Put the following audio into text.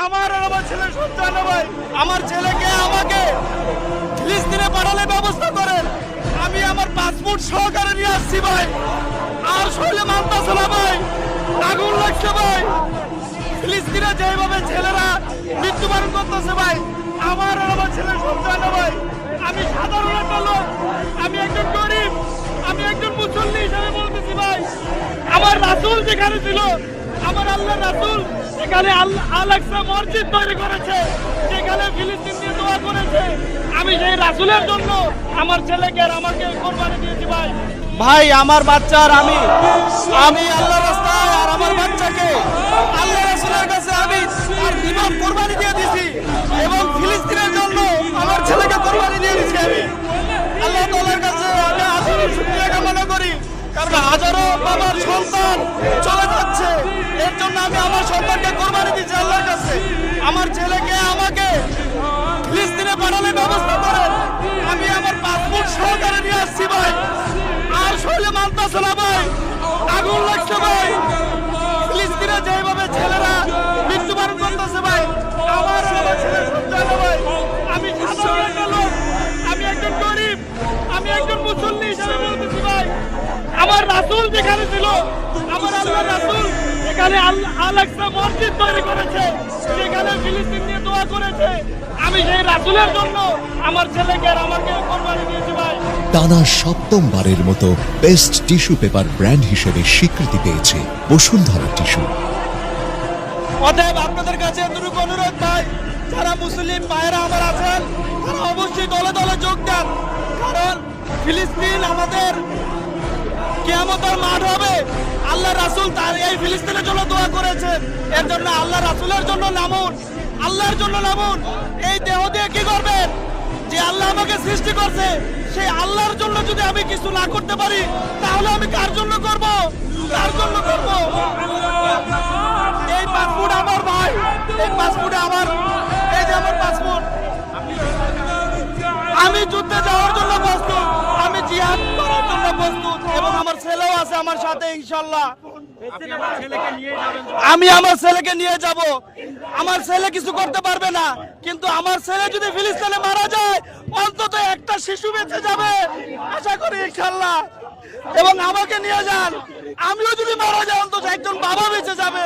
আমার আর আমার ছেলের সন্তান ভাই, আমার ছেলেকে আমাকে ফিলিস্তিনে পাঠানোর ব্যবস্থা করেন। আমি আমার পাসপোর্ট সহকারে নিয়ে আসছি ভাই, আর শরীরে মানতেছে না ভাই, আগুন লাগছে ভাই। ফিলিস্তিনে যেভাবে ছেলেরা মৃত্যুবরণ করতেছে ভাই, আমার আর আমার ছেলের সন্তান ভাই। আমি সাধারণ একটা লোক, আমি একজন গরিব, আমি একজন মুসল্লি হিসেবে বলতেছি ভাই, আমার রাসূল যেখানে ছিল, আমার আল্লাহ রাসূল যেখানে আল-আকসা মসজিদ তৈরি করেছে, যেখানে ফিলিস্তিন নিয়ে দোয়া করেছে, আমি সেই রাসূলের জন্য আমার ছেলেকে আর আমাকে কোরবানি দিয়েছি ভাই। ভাই আমার বাচ্চা আর আমি আল্লাহর রাস্তায় আর আমার বাচ্চাকে আল্লাহ রাসূলের কাছে আমি আর জীবন কোরবানি দিয়ে দিয়েছি, এবং ফিলিস্তিনের জন্য আমার ছেলেকে কোরবানি দিয়ে দিয়েছি। আমি আল্লাহ তাআলার কাছে আমি হাজারো শুকরিয়া কামনা করি, কারণ হাজারো বাবার সন্তান চলে যাচ্ছে, এর জন্য আমি আমার সন্তানকে কোরবানি দিয়েছি আল্লাহর কাছে। আমার ছেলেকে আমাকে ফিলিস্তিনে পাঠানোর ব্যবস্থা করেন। আমি আমার পাসপোর্ট সহকারে নিয়ে আসছি ভাই, আর শরীরে মানতেছে না ভাই, আগুন লাগছে ভাই। ফিলিস্তিনে যেভাবে ছেলেরা মৃত্যুবরণ করতেছে ভাই, আমার আর আমার ছেলের সন্তান ভাই। আমি সাধারণ একটা লোক, আমি একজন গরিব, আমি একজন মুসল্লি হিসেবে বলতেছি ভাই, আমার রাসূল যেখানে ছিল, আমার আল্লাহ রাসূল যেখানে আল-আকসা মসজিদ তৈরি করেছে, যেখানে ফিলিস্তিন নিয়ে দোয়া করেছে, আমি সেই রাসূলের জন্য আমার ছেলেকে আর আমাকে কোরবানি দিয়েছি ভাই। টানা সপ্তমবারের মতো বেস্ট টিস্যু পেপার ব্র্যান্ড হিসেবে স্বীকৃতি পেয়েছে বসুন্ধরা টিস্যু। অতএব আপনাদের কাছে এতটুকু অনুরোধ ভাই, যারা মুসলিম ভাইয়েরা আমার আছেন, তারা অবশ্যই দলে দলে যোগ দেন, কারণ ফিলিস্তিন আমাদের কিয়ামতের মাঠ হবে। আল্লাহ রাসূল তার এই ফিলিস্তিনের জন্য দোয়া করেছেন, এর জন্য আল্লাহ রাসূলের জন্য নামুন, আল্লাহর জন্য নামুন। এই দেহ দিয়ে কি করবেন? যে আল্লাহ আমাকে সৃষ্টি করছে, সেই আল্লাহর জন্য যদি আমি কিছু না করতে পারি, তাহলে আমি কার জন্য করব? কার জন্য করব? এই পাসপোর্ট আমার ভাই, এই পাসপোর্ট আমার, এই যে আমার পাসপোর্ট। আমি যুদ্ধে যাওয়ার জন্য প্রস্তুত, আমি জিহাদ করার জন্য প্রস্তুত, এবং আমার ছেলেও আছে আমার সাথে ইনশাআল্লাহ। আমি আমার ছেলেকে নিয়ে যাব। আমার ছেলে কিছু করতে পারবে না, কিন্তু আমার ছেলে যদি ফিলিস্তিনে মারা যায়, অন্তত একটা শিশু বেঁচে যাবে আশা করি ইনশাআল্লাহ। এবং আমাকে নিয়ে যান, আমিও যদি মারা যাই অন্তত একজন বাবা বেঁচে যাবে।